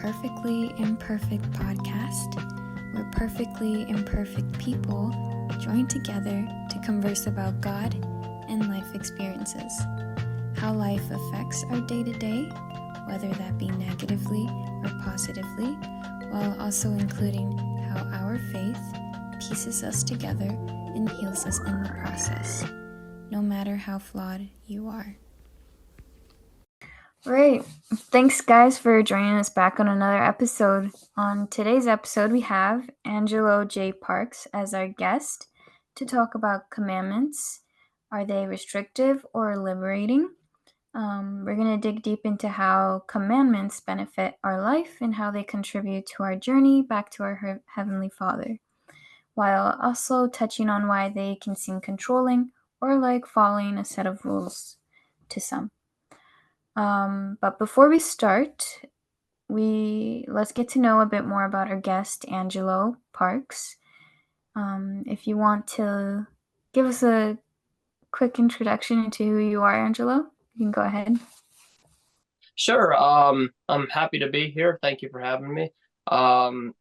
Perfectly Imperfect podcast, where perfectly imperfect people join together to converse about God and life experiences, how life affects our day-to-day, whether that be negatively or positively, while also including how our faith pieces us together and heals us in the process, no matter how flawed you are. Right. Thanks, guys, for joining us back on another episode. On today's episode, we have Angelo J. Parks as our guest to talk about commandments. Are they restrictive or liberating? We're going to dig deep into how commandments benefit our life and how they contribute to our journey back to our Heavenly Father, while also touching on why they can seem controlling or like following a set of rules to some. But before we start, let's get to know a bit more about our guest, Angelo Parks. If you want to give us a quick introduction into who you are, Angelo, you can go ahead. Sure. I'm happy to be here. Thank you for having me. I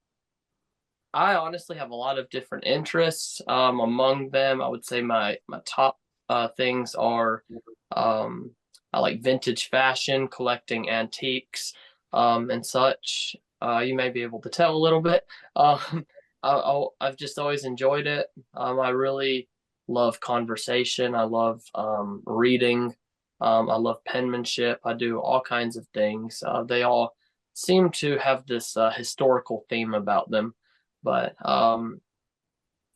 honestly have a lot of different interests. Among them, I would say my top things are I like vintage fashion, collecting antiques, and such. You may be able to tell a little bit. I've just always enjoyed it. I really love conversation. I love reading. I love penmanship. I do all kinds of things. They all seem to have this historical theme about them. But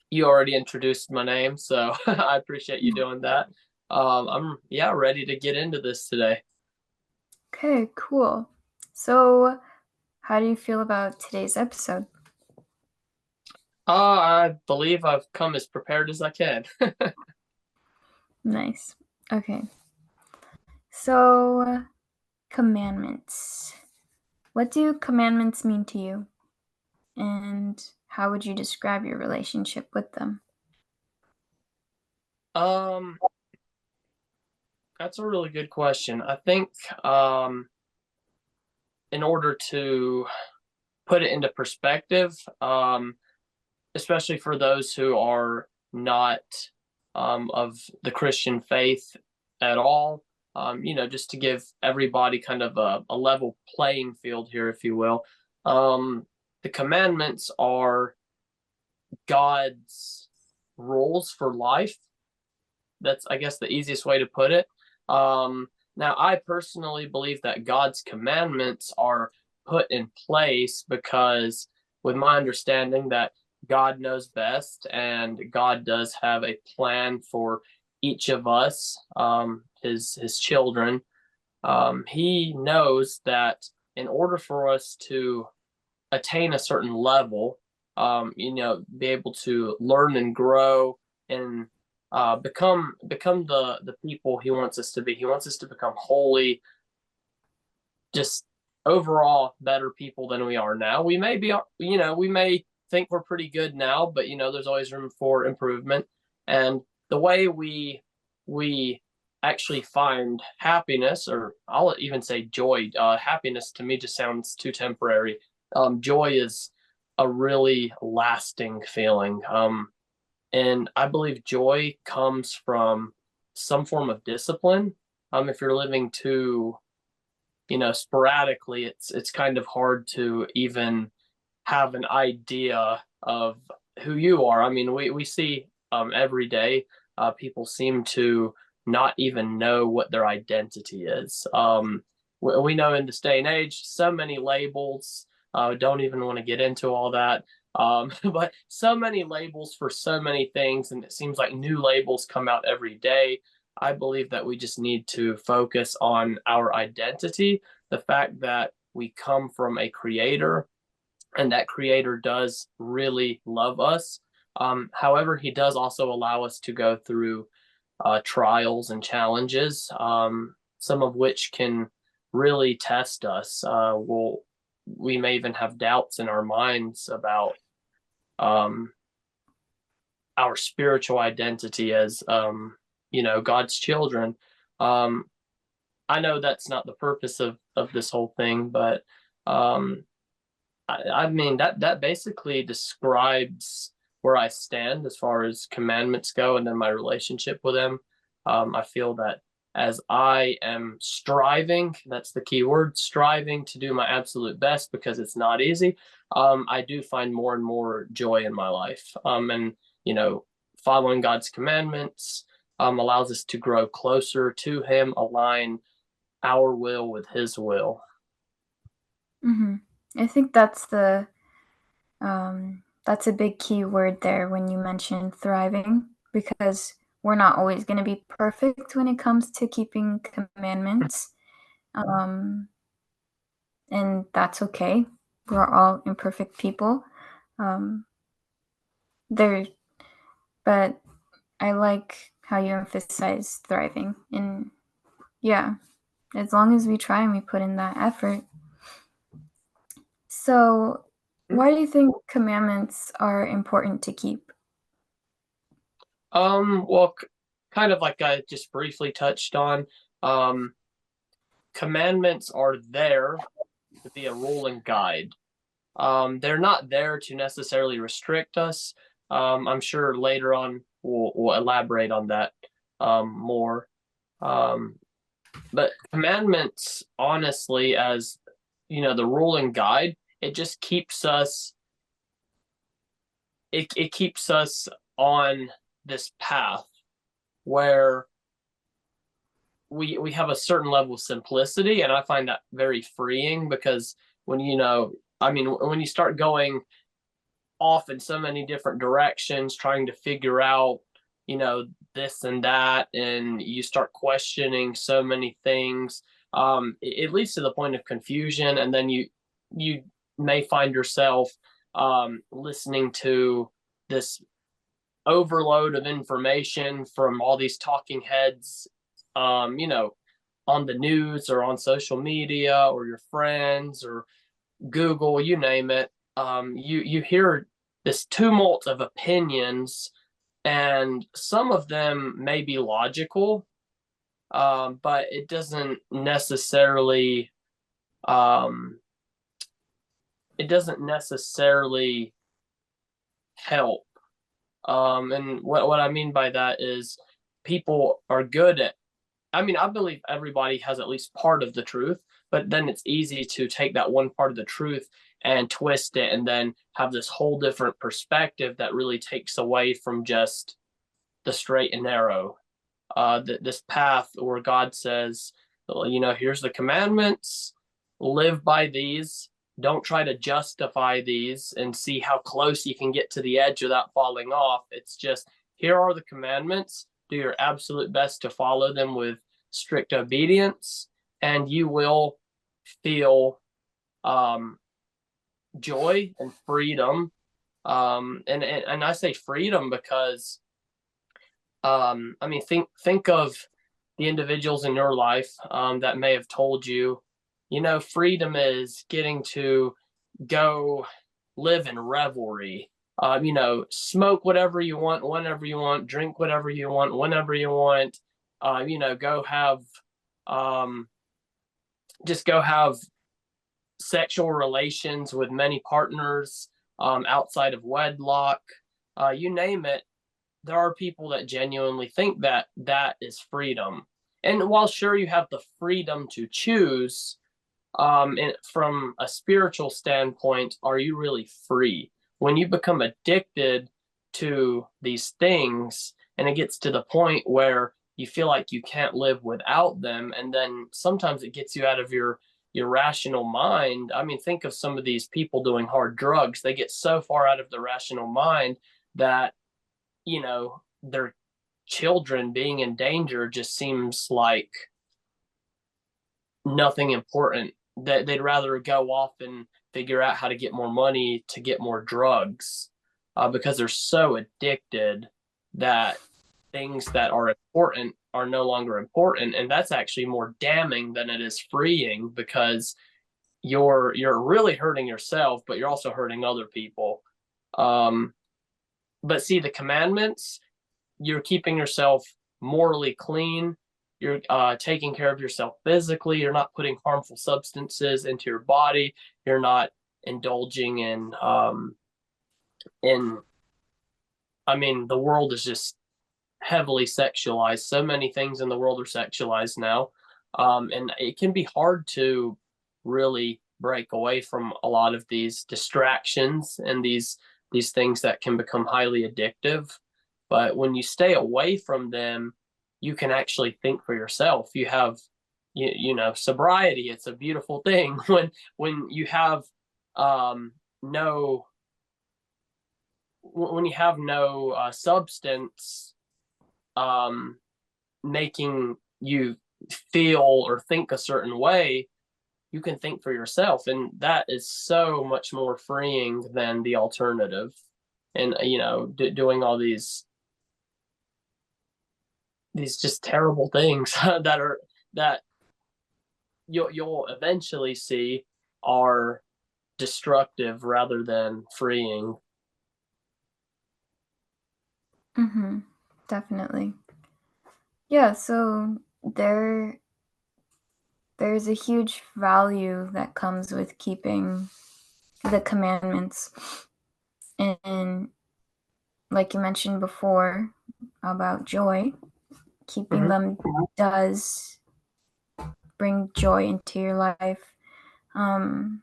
you already introduced my name, so I appreciate you doing that. I'm ready to get into this today. Okay, cool. So, how do you feel about today's episode? I believe I've come as prepared as I can. Nice. Okay. So, commandments. What do commandments mean to you? And how would you describe your relationship with them? Um, that's a really good question. I think in order to put it into perspective, especially for those who are not of the Christian faith at all. Just to give everybody kind of a level playing field here, if you will. The commandments are God's rules for life. That's, I guess, the easiest way to put it. Now, I personally believe that God's commandments are put in place because, with my understanding, that God knows best and God does have a plan for each of us, his children. He knows that in order for us to attain a certain level, be able to learn and grow and become the people he wants us to be. He wants us to become holy, just overall better people than we are now. We may be, we may think we're pretty good now, but there's always room for improvement. And the way we actually find happiness, or I'll even say joy. Happiness to me just sounds too temporary. Joy is a really lasting feeling. And I believe joy comes from some form of discipline. If you're living too, sporadically, it's kind of hard to even have an idea of who you are. I mean, we see every day people seem to not even know what their identity is. We know in this day and age, so many labels. Don't even want to get into all that. But so many labels for so many things, and it seems like new labels come out every day. I believe that we just need to focus on our identity, the fact that we come from a creator, and that creator does really love us. However, he does also allow us to go through trials and challenges, some of which can really test us. We may even have doubts in our minds about um, our spiritual identity as God's children. I know that's not the purpose of this whole thing, but I mean that basically describes where I stand as far as commandments go, and then my relationship with them. I feel that as I am striving, that's the key word, striving to do my absolute best because it's not easy. I do find more and more joy in my life, and you know, following God's commandments allows us to grow closer to Him, align our will with His will. Hmm. I think that's a big key word there when you mention thriving, because we're not always going to be perfect when it comes to keeping commandments. Um, and that's okay. We're all imperfect people. Um, there, but I like how you emphasize thriving. And yeah, as long as we try and we put in that effort. So, why do you think commandments are important to keep? Well, kind of like I just briefly touched on, um, commandments are there to be a rule and guide. They're not there to necessarily restrict us. I'm sure later on we'll elaborate on that more. Um, but commandments, honestly, as you know, the rule and guide, it just keeps us. It keeps us on this path where we have a certain level of simplicity, and I find that very freeing because when I mean, when you start going off in so many different directions trying to figure out, this and that, and you start questioning so many things, it leads to the point of confusion, and then you may find yourself listening to this overload of information from all these talking heads, on the news or on social media or your friends or Google, you name it. You hear this tumult of opinions, and some of them may be logical, but um, it doesn't necessarily help. And what I mean by that is people are good at, I mean, I believe everybody has at least part of the truth, but then it's easy to take that one part of the truth and twist it and then have this whole different perspective that really takes away from just the straight and narrow. This path where God says, here's the commandments, live by these. Don't try to justify these and see how close you can get to the edge without falling off. It's just, here are the commandments. Do your absolute best to follow them with strict obedience, and you will feel um, joy and freedom. And I say freedom because I mean, think of the individuals in your life that may have told you, freedom is getting to go live in revelry. Smoke whatever you want, whenever you want, drink whatever you want, whenever you want. Go have, um, just go have sexual relations with many partners outside of wedlock. You name it, there are people that genuinely think that that is freedom. And while sure you have the freedom to choose, from a spiritual standpoint, are you really free? When you become addicted to these things and it gets to the point where you feel like you can't live without them, and then sometimes it gets you out of your rational mind. I mean, think of some of these people doing hard drugs. They get so far out of the rational mind that their children being in danger just seems like nothing important. That they'd rather go off and figure out how to get more money to get more drugs, because they're so addicted that things that are important are no longer important, and that's actually more damning than it is freeing, because you're really hurting yourself, but you're also hurting other people. Um, but see, the commandments, you're keeping yourself morally clean. You're taking care of yourself physically. You're not putting harmful substances into your body. You're not indulging in I mean, the world is just heavily sexualized. So many things in the world are sexualized now. And it can be hard to really break away from a lot of these distractions and these things that can become highly addictive. But when you stay away from them, you can actually think for yourself. You have you know, sobriety. It's a beautiful thing when you have no when you have no substance um, making you feel or think a certain way, you can think for yourself, and that is so much more freeing than the alternative. And you know, doing all these just terrible things that you'll eventually see are destructive rather than freeing. Mm-hmm. Definitely. Yeah, so there's a huge value that comes with keeping the commandments. And like you mentioned before about joy, keeping Mm-hmm. them does bring joy into your life. Um,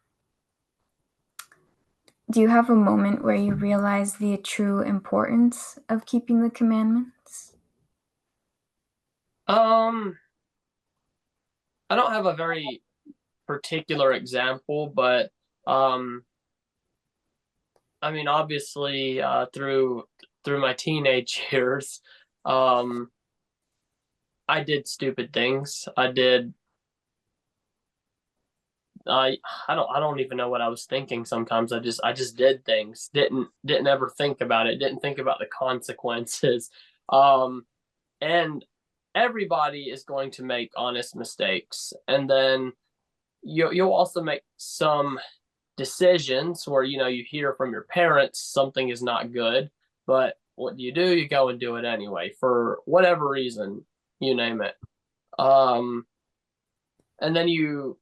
do you have a moment where you realize the true importance of keeping the commandments? Um, I don't have a very particular example, but um, I mean, obviously, through my teenage years, um, I did stupid things. I don't even know what I was thinking sometimes. I just did things. Didn't ever think about it. Didn't think about the consequences. Um, and everybody is going to make honest mistakes, and then you'll also make some decisions where you know you hear from your parents something is not good, but what do? You go and do it anyway for whatever reason, you name it. Um, and then you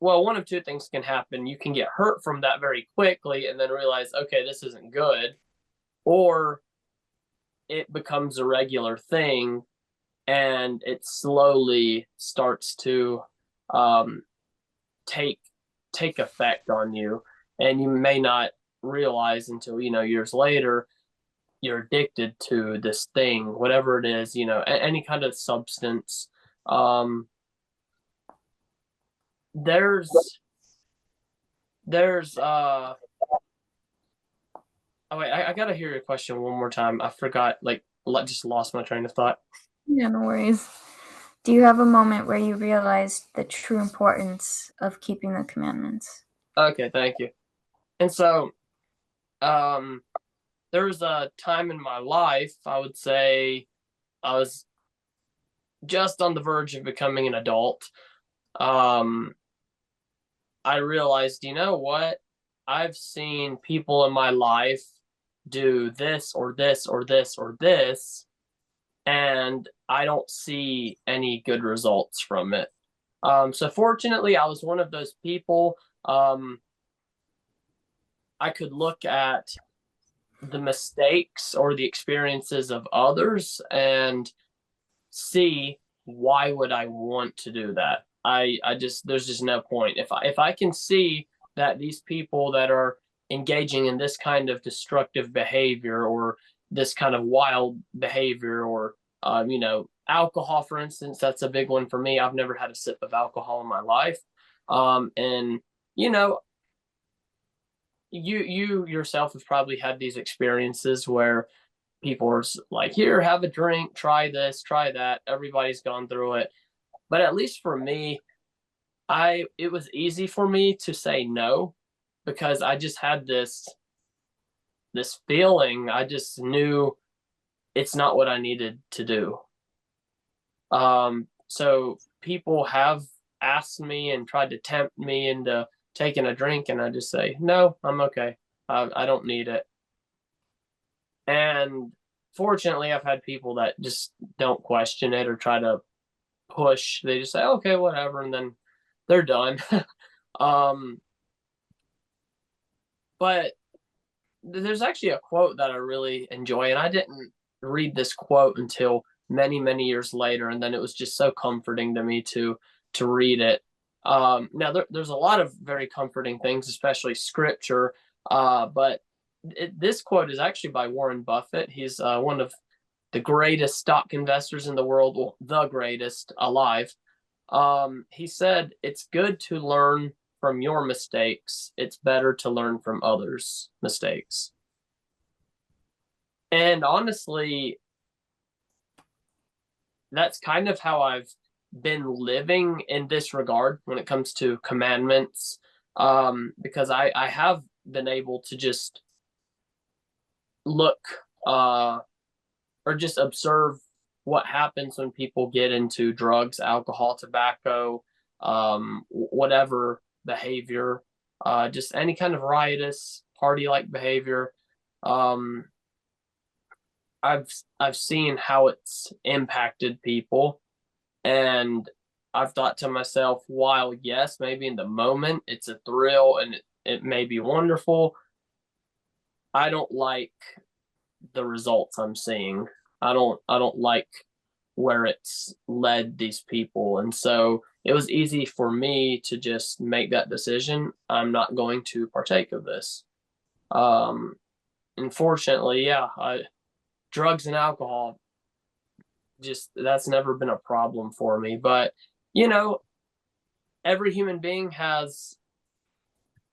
well, one of two things can happen. You can get hurt from that very quickly and then realize, okay, this isn't good, or it becomes a regular thing and it slowly starts to um, take take effect on you, and you may not realize until you know years later you're addicted to this thing, whatever it is, you know, any kind of substance. um there's there's oh wait, I gotta hear your question one more time. I forgot, like, just lost my train of thought. Yeah, no worries. Do you have a moment where you realized the true importance of keeping the commandments? Okay, thank you. And so um there was a time in my life, I would say I was just on the verge of becoming an adult. um I realized, you know what? I've seen people in my life do this or this or this or this, and I don't see any good results from it. So fortunately, I was one of those people. I could look at the mistakes or the experiences of others and see why would I want to do that. I just there's just no point. If I can see that these people that are engaging in this kind of destructive behavior or this kind of wild behavior, or you know, alcohol, for instance, that's a big one for me. I've never had a sip of alcohol in my life. And you know, you yourself have probably had these experiences where people are like, here, have a drink, try this, try that. Everybody's gone through it. But at least for me, I it was easy for me to say no, because I just had this feeling. I just knew it's not what I needed to do. So people have asked me and tried to tempt me into taking a drink, and I just say, no, I'm okay. I don't need it. And fortunately, I've had people that just don't question it or try to push. They just say, okay, whatever, and then they're done. Um, but there's actually a quote that I really enjoy, and I didn't read this quote until many, many years later, and then it was just so comforting to me to read it. Now there's a lot of very comforting things, especially scripture. But this quote is actually by Warren Buffett. He's one of the greatest stock investors in the world, well, the greatest alive. He said, "It's good to learn from your mistakes. It's better to learn from others' mistakes." And honestly, that's kind of how I've been living in this regard when it comes to commandments, because I have been able to just look or just observe what happens when people get into drugs, alcohol, tobacco, whatever behavior, just any kind of riotous party like behavior. Um, I've I've seen how it's impacted people, and I've thought to myself, while yes, maybe in the moment it's a thrill and it may be wonderful, I don't like the results I'm seeing. I don't like where it's led these people. And so it was easy for me to just make that decision. I'm not going to partake of this. Unfortunately, yeah, drugs and alcohol, just that's never been a problem for me. But, you know, every human being has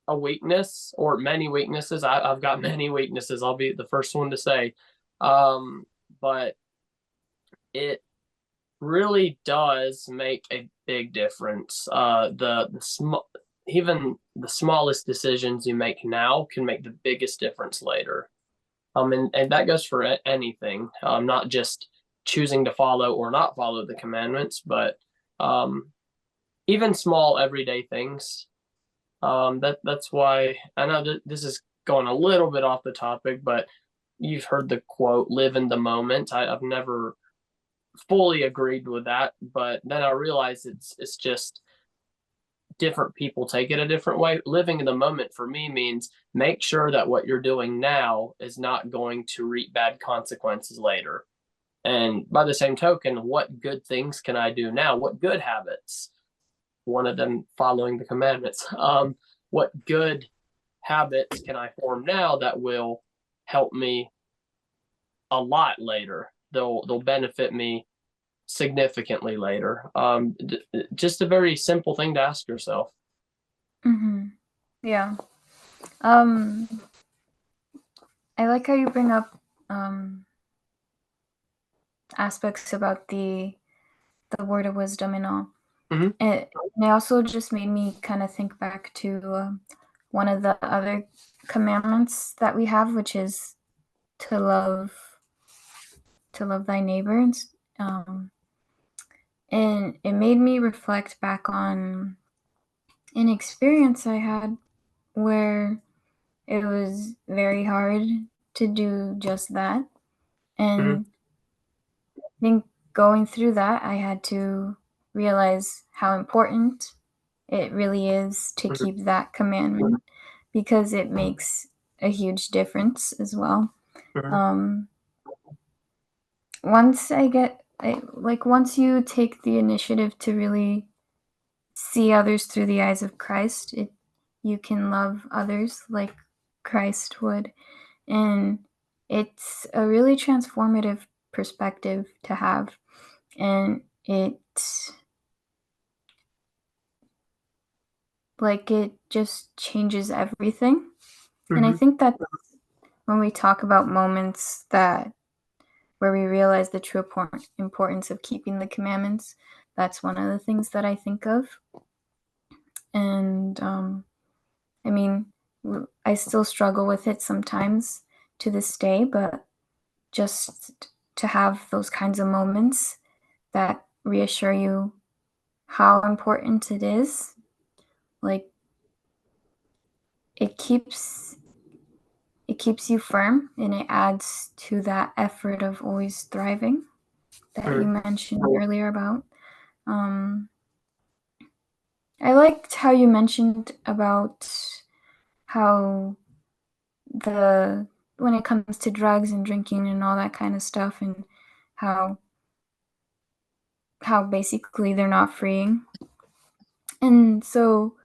a weakness or many weaknesses. I've got many weaknesses. I'll be the first one to say. Um, but it really does make a big difference. Even the smallest decisions you make now can make the biggest difference later. And that goes for anything, not just choosing to follow or not follow the commandments, but um, even small everyday things. That's why I know that this is going a little bit off the topic, but you've heard the quote "live in the moment." I've never fully agreed with that, but then I realized it's just different people take it a different way. Living in the moment for me means make sure that what you're doing now is not going to reap bad consequences later. And by the same token, what good things can I do now? What good habits? One of them following the commandments. What good habits can I form now that will help me a lot later? They'll benefit me significantly later. Just a very simple thing to ask yourself. Mm-hmm. Yeah. Um, I like how you bring up aspects about the word of wisdom and all. Mm-hmm. It also just made me kind of think back to one of the other commandments that we have, which is to love thy neighbor. And it made me reflect back on an experience I had where it was very hard to do just that. Mm-hmm. And I think going through that, I had to realize how important it really is to Mm-hmm. keep that commandment because it makes a huge difference as well. Mm-hmm. Um, once you take the initiative to really see others through the eyes of Christ, you can love others like Christ would. And it's a really transformative perspective to have. And it just changes everything. And I Mm-hmm. think that when we talk about moments that where we realize the true importance of keeping the commandments, that's one of the things that I think of. And I mean, I still struggle with it sometimes to this day, but just to have those kinds of moments that reassure you how important it is, like it keeps it keeps you firm and it adds to that effort of always thriving that you Mm-hmm. mentioned earlier about. Um, I liked how you mentioned about how the when it comes to drugs and drinking and all that kind of stuff, and how basically they're not freeing. And so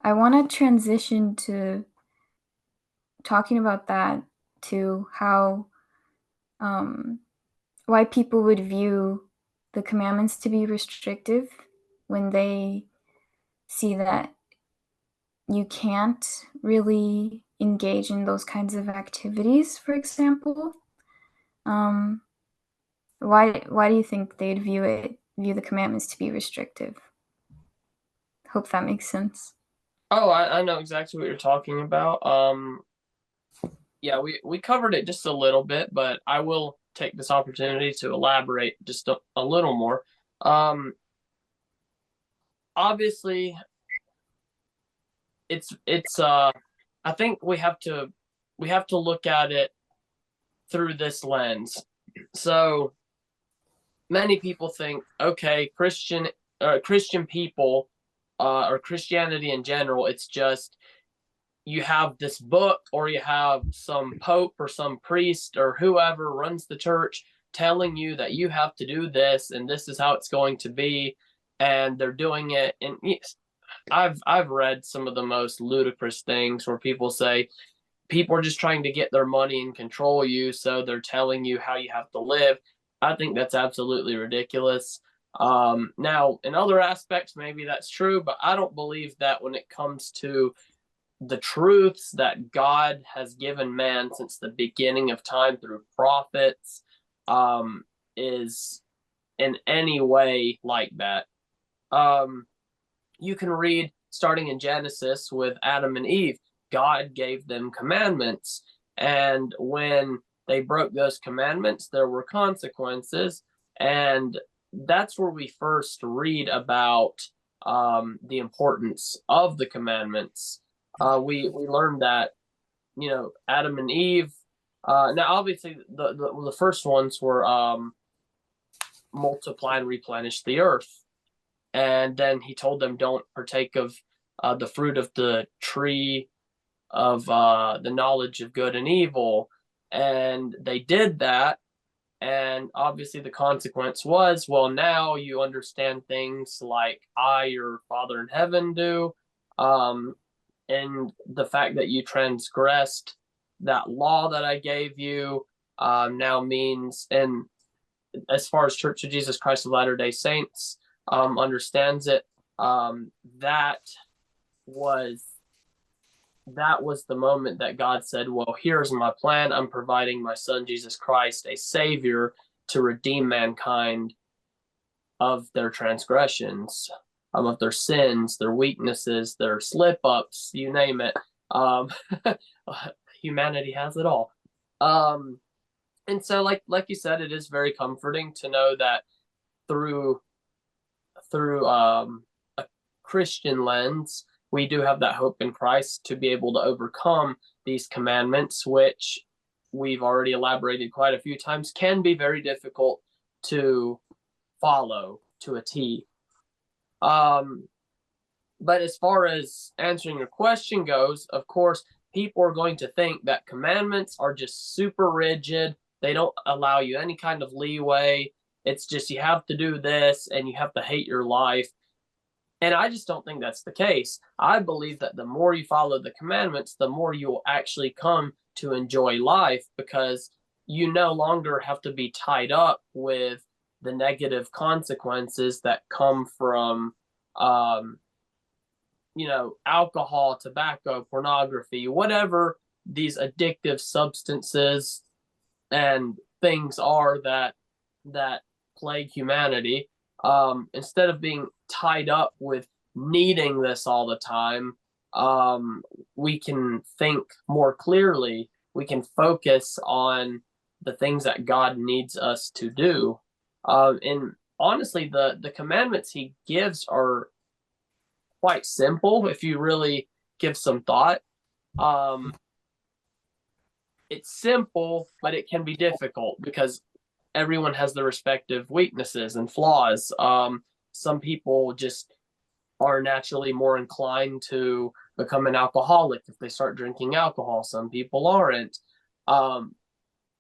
I want to transition to talking about that, to how um, why people would view the commandments to be restrictive when they see that you can't really engage in those kinds of activities, for example. Um, why do you think they'd view the commandments to be restrictive? Hope that makes sense. Oh, I know exactly what you're talking about. Yeah, we covered it just a little bit, but I will take this opportunity to elaborate just a little more. Um, Obviously, it's I think we have to look at it through this lens. So many people think, okay, Christian people, or Christianity in general, it's just you have this book, or you have some pope or some priest or whoever runs the church telling you that you have to do this and this is how it's going to be, and they're doing it. And yes, I've read some of the most ludicrous things where people say people are just trying to get their money and control you, so they're telling you how you have to live. I think that's absolutely ridiculous. Now, in other aspects, maybe that's true, but I don't believe that when it comes to the truths that God has given man since the beginning of time through prophets, um, is in any way like that. Um, you can read starting in Genesis with Adam and Eve. God gave them commandments. And when they broke those commandments, there were consequences. And that's where we first read about the importance of the commandments. We learned that, Adam and Eve. Now, obviously, the first ones were multiply and replenish the earth. And then he told them, don't partake of the fruit of the tree of the knowledge of good and evil. And they did that. And obviously, the consequence was, well, now you understand things like I, your Father in heaven, do. Um, and the fact that you transgressed that law that I gave you now means, and as far as Church of Jesus Christ of Latter Day Saints understands it, um, that was that was the moment that God said, "Well, here's my plan. I'm providing my Son Jesus Christ, a Savior, to redeem mankind of their transgressions, of their sins, their weaknesses, their slip ups, you name it. Um, Humanity has it all." Um, and so, like you said, it is very comforting to know that through a Christian lens, we do have that hope in Christ to be able to overcome these commandments, which we've already elaborated quite a few times, can be very difficult to follow to a T. Um, but as far as answering your question goes, of course, people are going to think that commandments are just super rigid. They don't allow you any kind of leeway. It's just you have to do this and you have to hate your life. And I just don't think that's the case. I believe that the more you follow the commandments, the more you will actually come to enjoy life, because you no longer have to be tied up with the negative consequences that come from um, alcohol, tobacco, pornography, whatever these addictive substances and things are that plague humanity. Instead of being tied up with needing this all the time, um, we can think more clearly. We can focus on the things that God needs us to do. And honestly, the commandments He gives are quite simple if you really give some thought. Um, it's simple, but it can be difficult because everyone has their respective weaknesses and flaws. Some people just are naturally more inclined to become an alcoholic if they start drinking alcohol. Some people aren't. Um,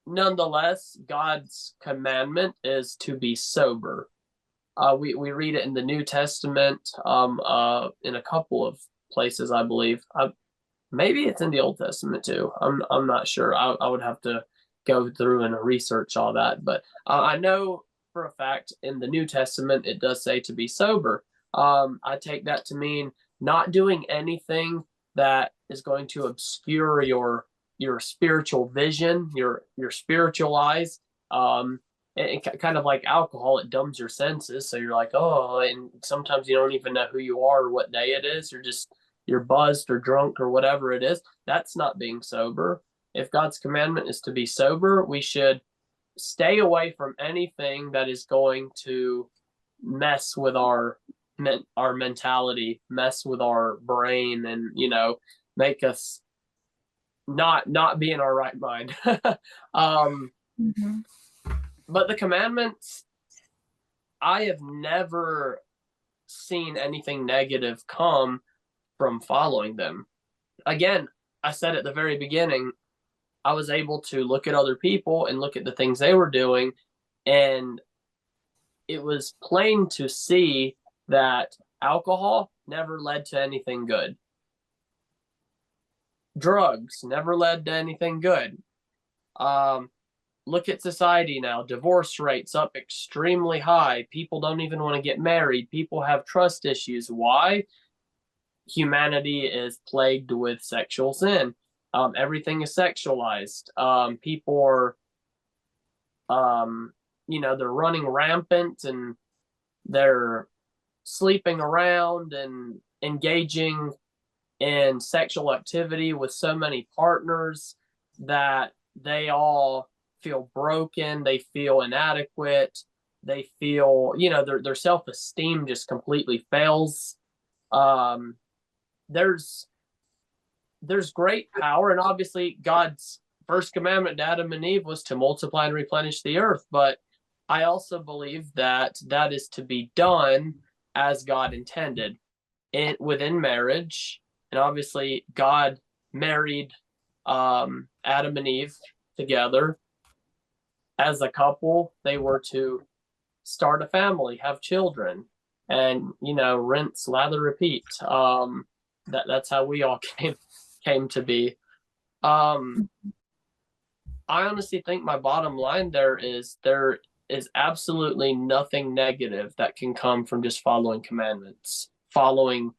Nonetheless, God's commandment is to be sober. We read it in the New Testament, in a couple of places, I believe. Maybe it's in the Old Testament too. I'm not sure. I would have to go through and research all that. But I know for a fact in the New Testament it does say to be sober. I take that to mean not doing anything that is going to obscure your spiritual vision, your spiritual eyes. Kind of like alcohol, it dumbs your senses. So you're like, oh, and sometimes you don't even know who you are or what day it is. You're buzzed or drunk or whatever it is. That's not being sober. If God's commandment is to be sober, we should stay away from anything that is going to mess with our mentality, mess with our brain, and make us not be in our right mind. um, Mm-hmm. but the commandments, I have never seen anything negative come from following them. Again, I said at the very beginning, I was able to look at other people and look at the things they were doing, and it was plain to see that alcohol never led to anything good. Drugs never led to anything good. Um, Look at society now. Divorce rates up extremely high. People don't even want to get married. People have trust issues. Why? Humanity is plagued with sexual sin. Everything is sexualized. People are, they're running rampant, and they're sleeping around and engaging in sexual activity with so many partners that they all feel broken. They feel inadequate. They feel, their self esteem just completely fails. Um, there's great power, and obviously God's first commandment to Adam and Eve was to multiply and replenish the earth. But I also believe that that is to be done as God intended within marriage. And obviously God married Adam and Eve together as a couple. They were to start a family, have children, and rinse, lather, repeat. That's how we all came to be. Um, I honestly think my bottom line there is absolutely nothing negative that can come from just following commandments, following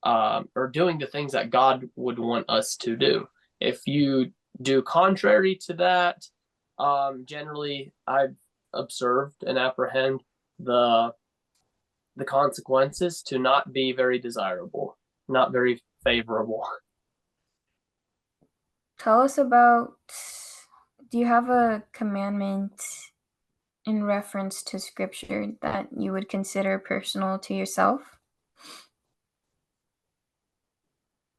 or doing the things that God would want us to do. If you do contrary to that, generally I've observed and apprehend the consequences to not be very desirable, not very favorable. Tell us about, do you have a commandment in reference to scripture that you would consider personal to yourself?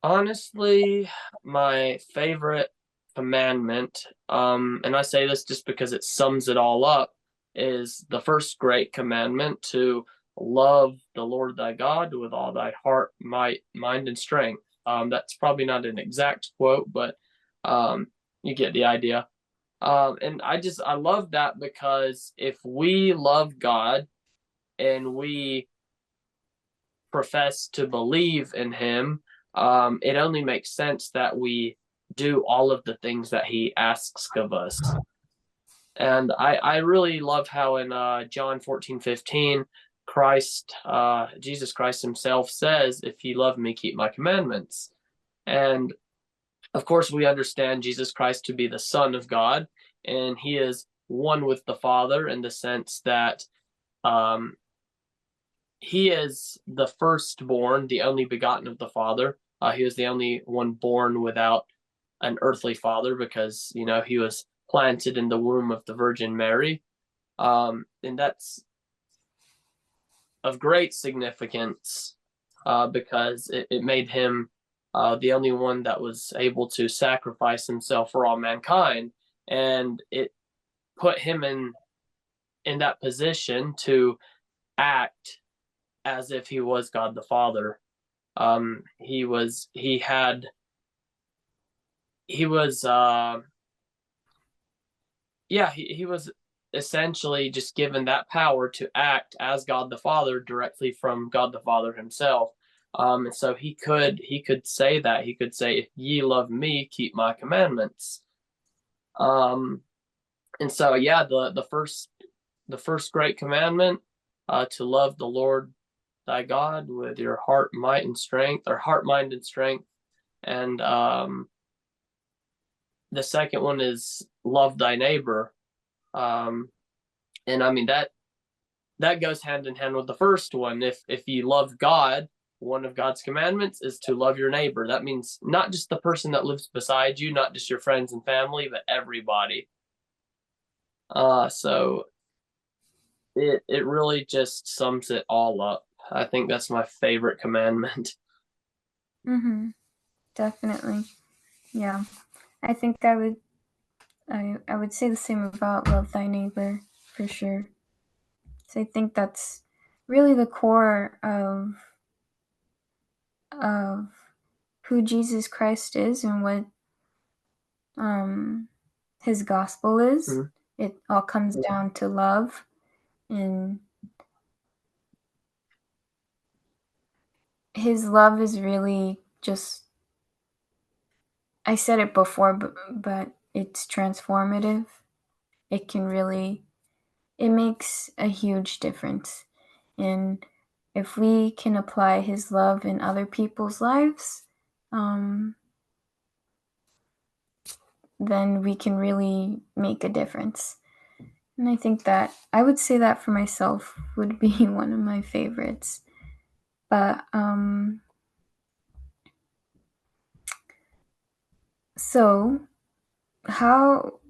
Honestly, my favorite commandment, and I say this just because it sums it all up, is the first great commandment to love the Lord thy God with all thy heart, might, mind, and strength. That's probably not an exact quote, but you get the idea. And I love that because if we love God and we profess to believe in him, it only makes sense that we do all of the things that he asks of us. And I really love how in John 14:15, Jesus Christ himself says, if you love me, keep my commandments. And of course, we understand Jesus Christ to be the Son of God, and he is one with the Father in the sense that um, he is the firstborn, the only begotten of the Father. He was the only one born without an earthly father because, he was planted in the womb of the Virgin Mary. And that's of great significance because it made him the only one that was able to sacrifice himself for all mankind. And it put him in that position to act as if he was God the Father. He was he had he was yeah, he was essentially just given that power to act as God the Father directly from God the Father himself. And so he could say that he could say, "If ye love me, keep my commandments." Um, and so yeah, the first great commandment, to love the Lord thy God with your heart, might, and strength, or heart, mind, and strength, and the second one is love thy neighbor. Um, and I mean that goes hand in hand with the first one. If you love God, one of God's commandments is to love your neighbor. That means not just the person that lives beside you, not just your friends and family, but everybody. So it really just sums it all up. I think that's my favorite commandment. Mm-hmm. Definitely. Yeah. I think I would say the same about love thy neighbor for sure. So I think that's really the core of who Jesus Christ is and what um his gospel is. Mhm. It all comes down to love, and his love is really just, I said it before, but it's transformative. It can really, it makes a huge difference. And if we can apply his love in other people's lives, um, then we can really make a difference. And I think that I would say that for myself would be one of my favorites. But so how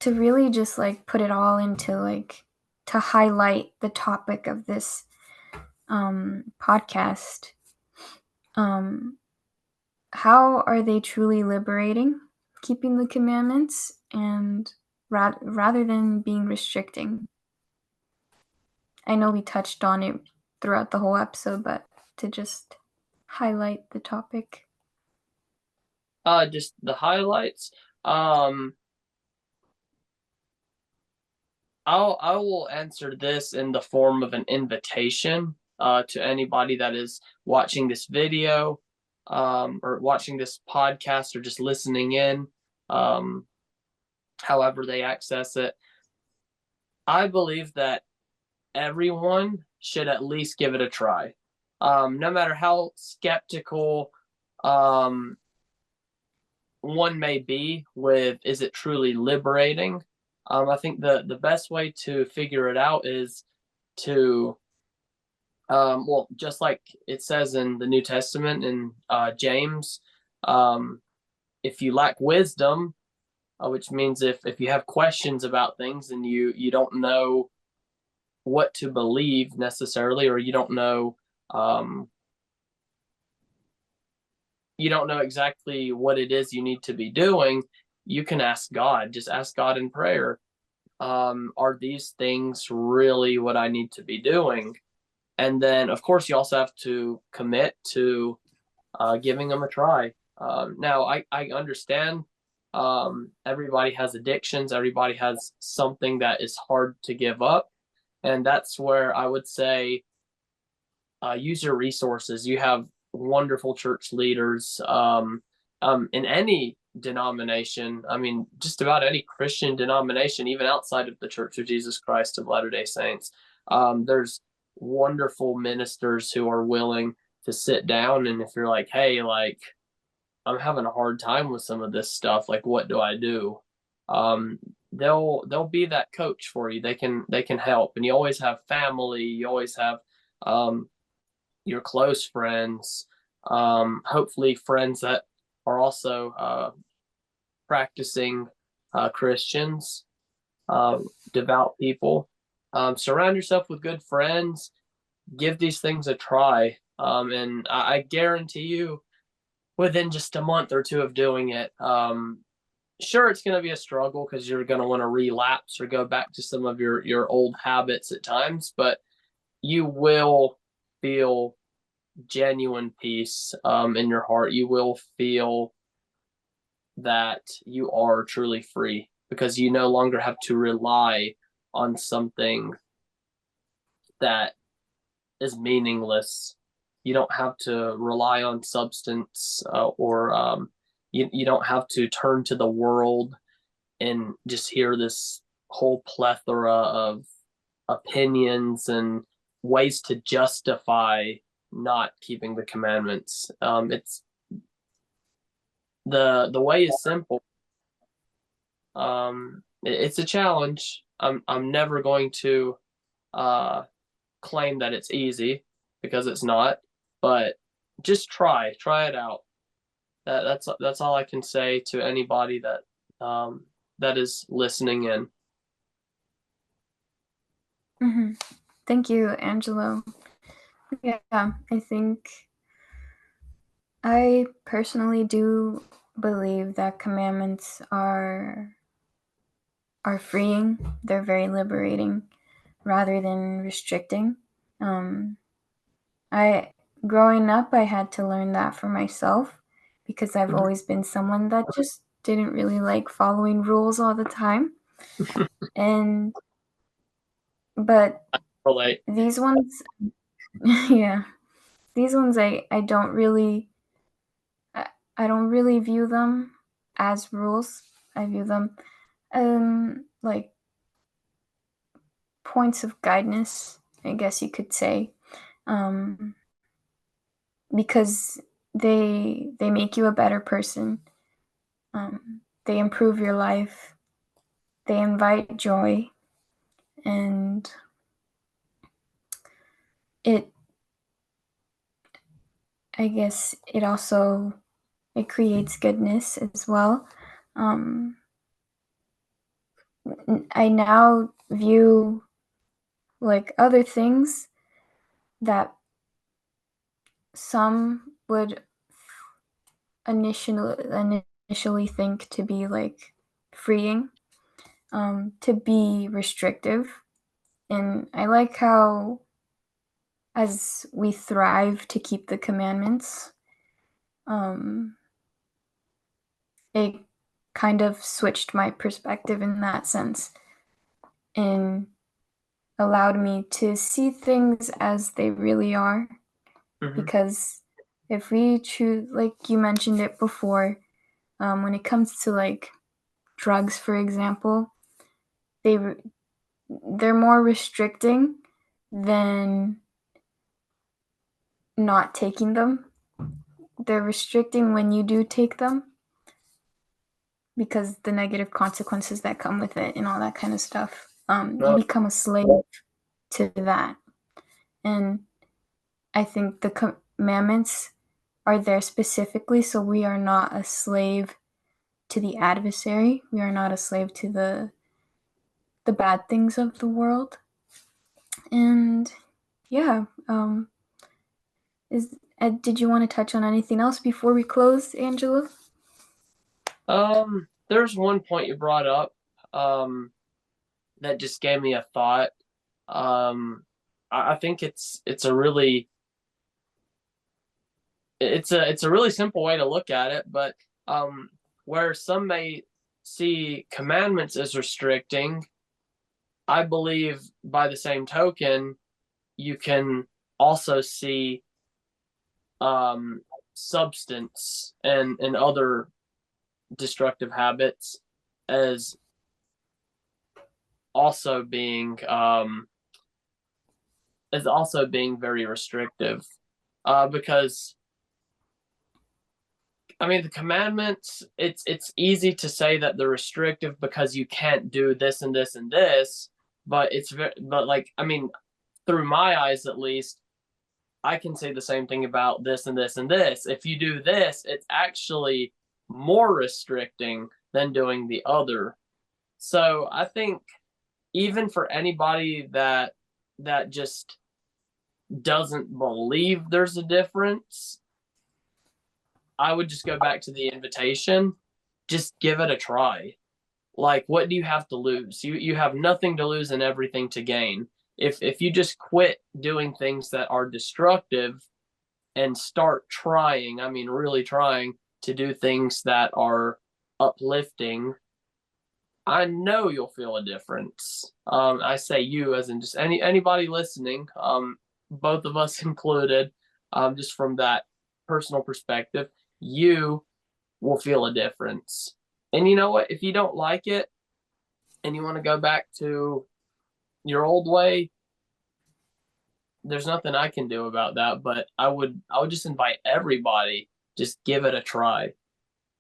to really just like put it all into like to highlight the topic of this podcast, um how are they truly liberating, keeping the commandments and rather than being restricting? I know we touched on it throughout the whole episode, but to just highlight the topic. Just the highlights. Um, I will answer this in the form of an invitation to anybody that is watching this video, or watching this podcast, or just listening in, um, however they access it. I believe that everyone should at least give it a try, no matter how skeptical um, one may be with, is it truly liberating. I think the best way to figure it out is to, well, just like it says in the New Testament in James, um, if you lack wisdom, which means if you have questions about things and you don't know what to believe necessarily, or um, you don't know exactly what it is you need to be doing, you can ask God. Just ask God in prayer. Are these things really what I need to be doing? And then, of course, you also have to commit to giving them a try. Now, I understand everybody has addictions, everybody has something that is hard to give up. And that's where I would say, use your resources. You have wonderful church leaders in any denomination. I mean, just about any Christian denomination, even outside of the Church of Jesus Christ of Latter-day Saints. There's wonderful ministers who are willing to sit down, and if you're like, hey, like, I'm having a hard time with some of this stuff, like, what do I do? Um, they'll be that coach for you. They can help, and you always have family. You always have um, your close friends, hopefully friends that are also practicing Christians, devout people. Surround yourself with good friends. Give these things a try, and I guarantee you, within just a month or two of doing it, sure, it's going to be a struggle because you're going to want to relapse or go back to some of your old habits at times, but you will feel genuine peace in your heart. You will feel that you are truly free because you no longer have to rely on something that is meaningless. You don't have to rely on substance or you don't have to turn to the world and just hear this whole plethora of opinions and ways to justify not keeping the commandments. It's the way is simple. It's a challenge. I'm never going to uh, claim that it's easy because it's not. But just try it out. That's all I can say to anybody that is listening in. Mm-hmm. Thank you, Angelo. Yeah, I think I personally do believe that commandments are freeing. They're very liberating rather than restricting. Um, I growing up, I had to learn that for myself because I've always been someone that just didn't really like following rules all the time. And but Relate. these ones, yeah, these ones I don't really I don't really view them as rules. I view them like points of guidance, I guess you could say. Um because they make you a better person. They improve your life. They invite joy, and it. I guess it also it creates goodness as well. Um, I now view like other things that some would initially think to be like freeing, to be restrictive. And I like how as we thrive to keep the commandments, um, it kind of switched my perspective in that sense and allowed me to see things as they really are. Mm-hmm. Because if we choose, like you mentioned it before, when it comes to like drugs, for example, they they're more restricting than not taking them. They're restricting when you do take them because the negative consequences that come with it and all that kind of stuff. You No, become a slave to that. And I think the commandments are there specifically so we are not a slave to the adversary. We are not a slave to the bad things of the world. And yeah, did you want to touch on anything else before we close, Angela? there's one point you brought up um, that just gave me a thought. Um, I think it's a really it's a really simple way to look at it, but where some may see commandments as restricting, I believe by the same token, you can also see um, substance and other destructive habits as also being very restrictive because I mean the commandments it's easy to say that they're restrictive because you can't do this and this and this, but like I mean through my eyes at least I can say the same thing about this and this and this. If you do this, it's actually more restricting than doing the other. So I think even for anybody that just doesn't believe there's a difference, I would just go back to the invitation. Just give it a try. Like, what do you have to lose? You have nothing to lose and everything to gain. If you just quit doing things that are destructive and start trying, I mean really trying to do things that are uplifting, I know you'll feel a difference. I say you as in just anybody listening, both of us included, just from that personal perspective, you will feel a difference. And you know what? If you don't like it and you want to go back to your old way, there's nothing I can do about that. But I would just invite everybody, just give it a try.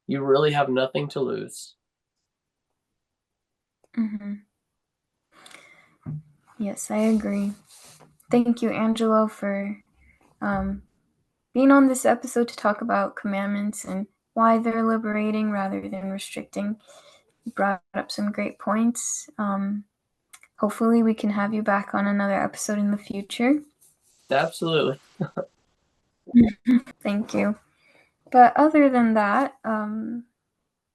You really have nothing to lose. Mm-hmm. Yes, I agree. Thank you, Angelo, for um, being on this episode to talk about commandments and why they're liberating rather than restricting. You brought up some great points. Hopefully, we can have you back on another episode in the future. Absolutely. Thank you. But other than that,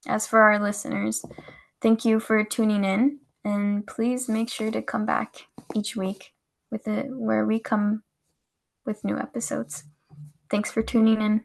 as for our listeners, thank you for tuning in, and please make sure to come back each week with it where we come with new episodes. Thanks for tuning in.